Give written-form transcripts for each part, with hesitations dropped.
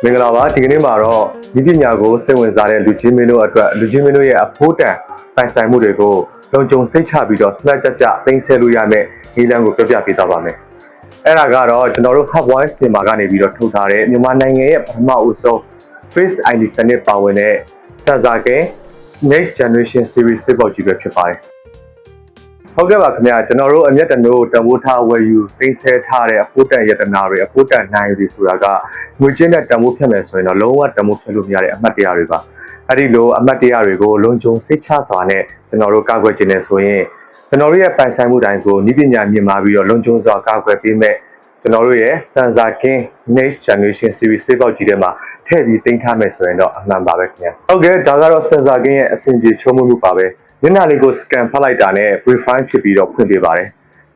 မင်္ဂလာပါဒီကနေ့မှာတော့ဒီပညာကိုစိတ်ဝင်စားတဲ့လူကြီးမင်းတို့အတွက်လူကြီးမင်းတို့ရဲ့အဖို့တန်ပိုင်ဆိုင်မှုတွေကိုလုံခြုံစိတ်ချပြီးတော့ smart ကြသိမ်းဆည်းလို့ရမယ့်ဒီလမ်းကိုပြပြပေးသွားပါမယ်အဲ့ဒါကတော့ကျွန်တော်တို့ Hub Voice တင်ပါကနေပြီးတော့ထုတ်ထားတဲ့မြန်မာနိုင်ငံရဲ့ပထမဦးဆုံး Face ID စနစ်ပါဝင်တဲ့ Sensor Gain Next Generation Series စစ်ပေါက်ကြီးပဲဖြစ်ပါတယ်ဟုတ်ကဲ့ပါခင်ဗျာကျွန်တော်တို့အမျက်တနိုးတန်ဖိုးထားဝယ်ယူသိမ်းဆည်းထားတဲ့အဖို့တန်ယတနာတွေအဖို့တန်နိုင်တွေဆိုတာကငွေချင်းနဲ့တန်ဖိုးဖြတ်မယ်ဆိုရင်တော့လုံးဝတန်ဖိုးဖြတ်လို့မရတဲ့အမှတ်တရတွေပါအဲ့ဒီလိုအမှတ်တရတွေကိုလုံခြုံစိတ်ချစွာနဲ့ကျွန်တော်တို့ကာကွယ်ခြင်းနဲ့ဆိုရင်ကျွန်တော်တို့ရဲ့ပိုင်ဆိုင်မှုတိုင်းကိုဤပညာမြင့်မားပြီးတော့လုံခြုံစွာကာကွယ်ပေးမဲ့ကျွန်တော်တို့ရဲ့ Sensor Gain Next Generation Series စစ်ပေါက်ကြီးထဲမှာထည့်ပြီးသိမ်းထားမယ်ဆိုရင်တော့အမှန်ပါပဲခင်ဗျာဟုတ်ကဲ့ဒါကတော့ Sensor Gain ရဲ့အဆင်ပြေချုံးမှုပါပဲမျက်နှာလေးကို scan ဖတ်လိုက်တာနဲ့ verify ဖြစ်ပြီးတော့ဖွင့်ပေးပါတယ်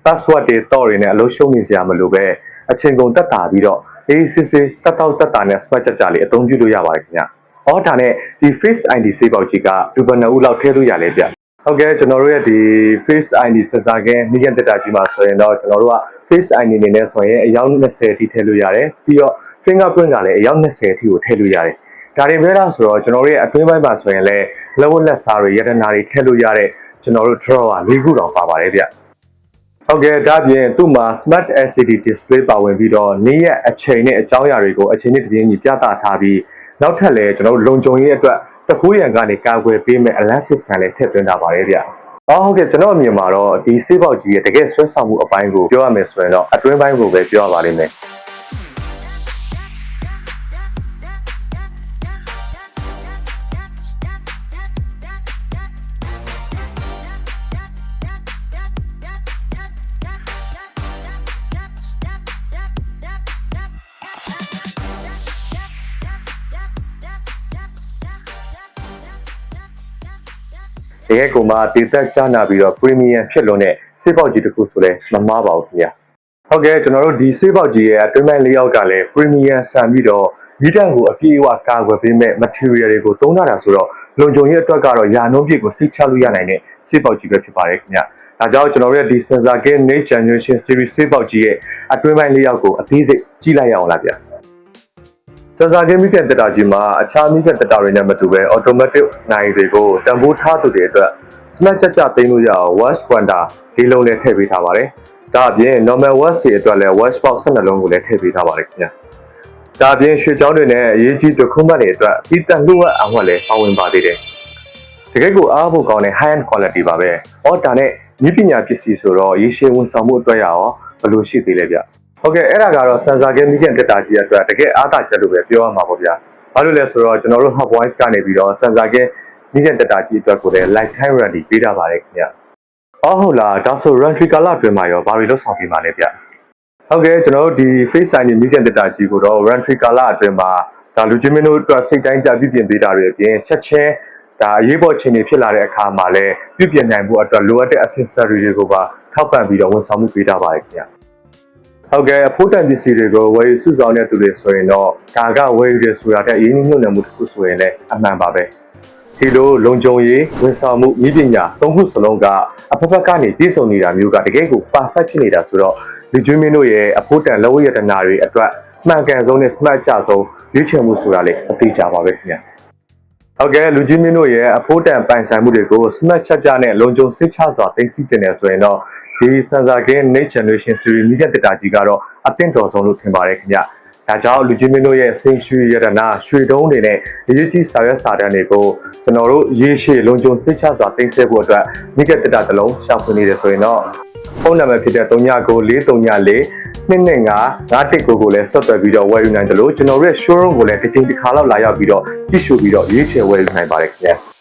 password တွေတော့တွေနဲ့အလုံးရှုံးနေစရာမလိုပဲအချိန်ကုန်တက်တာပြီးတော့အေးစစ်စစ်တက်တာနဲ့ smart ကြလေးအသုံးပြုလို့ရပါတယ်ခင်ဗျာအော်ဒါနဲ့ဒီ Face ID စေးပေါက်ကြီးကလူဘယ်နှဦးလောက်ထည့်လို့ရလဲဗျဟုတ်ကဲ့ကျွန်တော်တို့ရဲ့ဒီ Face ID Sensor Gain မိခင်တက်တာကြီးမှာဆိုရင်တော့ကျွန်တော်တို့က Face ID အနေနဲ့ဆိုရင်အယောက်20အထိထည့်လို့ရတယ်ပြီးတော့ fingerprint ကလည်းအယောက်20အထိကိုထည့်လို့ရတယ်ဒါတွေပဲလားဆိုတော့ကျွန်တော်တို့ရဲ့အတွင်းပိုင်းမှာဆိုရင်လည်းလက်ဝတ်လက်စားတွေရတနာတွေထည့်လို့ရတဲ့ကျွန်တော်တို့ drawer ၄ခုတောင်ပါပါတယ်ဗျဟုတ်ကဲ့ဒါပြင်သူ့မှာ Smart LCD display ပါဝင်ပြီးတော့နေ့ရက်အချိန်နဲ့အကြောင်းအရာတွေကိုအချိန်နဲ့တပြေးညီပြသထားပြီးနောက်ထပ်လည်းကျွန်တော်တို့လုံခြုံရေးအတွက်တကူးရန်ကနေကာကွယ်ပေးမဲ့ alert system လည်းထည့်သွင်းထားပါတယ်ဗျဟုတ်ကဲ့ကျွန်တော်အမြင်မှာတော့ဒီစေးပေါက်ကြီးရဲ့တကယ်ဆွဲဆောင်မှုအပိုင်းကိုပြောရမယ်ဆိုရင်တော့အတွင်းပိုင်းကိုပဲပြောရပါလိမ့်မယ်တကယ်ကိုမှတည်သက်ချနာပြီးတော့ premium ဖြစ်လွန်တဲ့စေးပေါက်ကြီးတစ်ခုဆိုလဲမမှားပါဘူးခင်ဗျာဟုတ်ကဲ့ကျွန်တော်တို့ဒီစေးပေါက်ကြီးရဲ့အတွင်းပိုင်းလေးယောက်ကလည်း premium ဆန်ပြီးတော့မိတန်ကိုအပြည့်အဝကာကွယ်ပေးမဲ့ material တွေကိုသုံးထားတာဆိုတော့လုံခြုံရေးအတွက်ကတော့ယာနှုံးပြည့်ကိုစိတ်ချလို့ရနိုင်တဲ့စေးပေါက်ကြီးပဲဖြစ်ပါတယ်ခင်ဗျာဒါကြောင့်ကျွန်တော်တို့ရဲ့ဒီ Sensor Gain Next Generation Series စေးပေါက်ကြီးရဲ့အတွင်းပိုင်းလေးယောက်ကိုအသေးစိတ်ကြည့်လိုက်ရအောင်လားဗျာSensor Gain မိခင်တက်တာကြီးမှာအခြားမိခင်တက်တာတွေနဲ့မတူပဲ automatic နိုင်တွေကိုတန်ဖိုးထားသူတွေအတွက် smart ကြသိမ်းလို့ရအောင် watch quanta ဒီလုံးနဲ့ထည့်ပေးထားပါတယ်။ဒါအပြင် normal watch တွေအတွက်လည်း watch box 12လုံးကိုလည်းထည့်ပေးထားပါတယ်ခင်ဗျာ။ဒါအပြင်ရွှေချောင်းတွေနဲ့အရေးကြီး document တွေအတွက်ဤတန်လှုပ်ဝက်အောင်ဝက်လည်းပါဝင်ပါသေးတယ်။တကယ်ကိုအားဖို့ကောင်းတဲ့ high end quality ပါပဲ။ဒါနဲ့ဤပညာပစ္စည်းဆိုတော့ရေရှည်ဝန်ဆောင်မှုအတွက်ရအောင်ဘယ်လိုရှိသေးလဲဗျ။ဟုတ်ကဲ့အဲ့ဒါကတော့ Sensor Gain မိခင်တက်တာကြီးအတွက်တကယ်အားသာချက်လို့ပဲပြောရမှာပေါ့ဗျာ။ဘာလို့လဲဆိုတော့ကျွန်တော်တို့ Hub Voice ကနေပြီးတော့ Sensor Gain မိခင်တက်တာကြီးအတွက်ကိုလည်း lifetime warranty ပေးထားပါတယ်ခင်ဗျ။ဟုတ်လားဒါဆို warranty ကာလအတွင်းမှာရောဘာတွေလုပ်ဆောင်ပေးမှာလဲဗျ။ဟုတ်ကဲ့ကျွန်တော်တို့ဒီ Face ID မိခင်တက်တာကြီးကိုတော့ warranty ကာလအတွင်းမှာဒါလူချင်းမင်းတို့အတွက်စိတ်တိုင်းကြပြပြင်ပေးတာတွေအပြင်ချက်ချင်းဒါအရေးပေါ်ချိန်တွေဖြစ်လာတဲ့အခါမှာလည်းပြပြင်နိုင်ဖို့အတွက်လိုအပ်တဲ့ accessory တွေကိုပါထောက်ပံ့ပြီးတော့ဝန်ဆောင်မှုပေးထားပါတယ်ခင်ဗျ။ဟုတ်ကဲ့အဖို့တန်ပစ္စည်းတွေကိုဝယ်ယူစုဆောင်တဲ့သူတွေဆိုရင်တော့ဒါကဝယ်ယူတယ်ဆိုတာတဲ့ရင်းနှီးမြှုပ်နှံမှုတစ်ခုဆိုရင်လည်းအမှန်ပါပဲဒီလိုလုံခြုံရေးဝန်ဆောင်မှုဤပညာသုံးခုစလုံးကအဖက်ဖက်ကနေပြည့်စုံနေတာမျိုးကတကယ်ကို perfect ဖြစ်နေတာဆိုတော့လူကျွေးမင်းတို့ရဲ့အဖို့တန်လက်ဝတ်ရတနာတွေအတွက်မှန်ကန်ဆုံးနဲ့ smart ကြဆုံးရွေးချယ်မှုဆိုတာလည်းအသေးချပါပဲခင်ဗျာဟုတ်ကဲ့လူကြီးမင်းတို့ရဲ့အဖို့တန်ပိုင်ဆိုင်မှုတွေကို smart ကြနဲ့လုံခြုံစိတ်ချစွာသိသိတင်နေဆိုရင်တော့ဒီ Sensor Gain Next Generation Series မိခင်တက်တာကြီးကတော့အသင့်တော်ဆုံးလို့ထင်ပါတယ်ခင်ဗျ။ဒါကြောင့်လူကြီးမင်းတို့ရဲ့စိတ်ရွှေရတနာရွှေတုံးတွေနဲ့အရေးကြီးစာရွက်စာတမ်းတွေကိုကျွန်တော်တို့ရေးရှည်လုံခြုံစိတ်ချစွာသိသိဖို့အတွက်မိခင်တက်တာတစ်လုံးရှောင်ဖွင့်နေတယ်ဆိုရင်တော့ဖုန်းနံပါတ်ဖြစ်တဲ့399434 225 519ကိုလည်းဆက်သွယ်ပြီးတော့ဝယ်ယူနိုင်တယ်လို့ကျွန်တော်တို့ရဲ့ showroom ကိုလည်းတစ်ချိန်တစ်ခါလောက်လာရောက်ပြီးတော့ကြည့်ရှုပြီးတော့ရွေးချယ်ဝယ်ယူနိုင်ပါတယ်ခင်ဗျာ။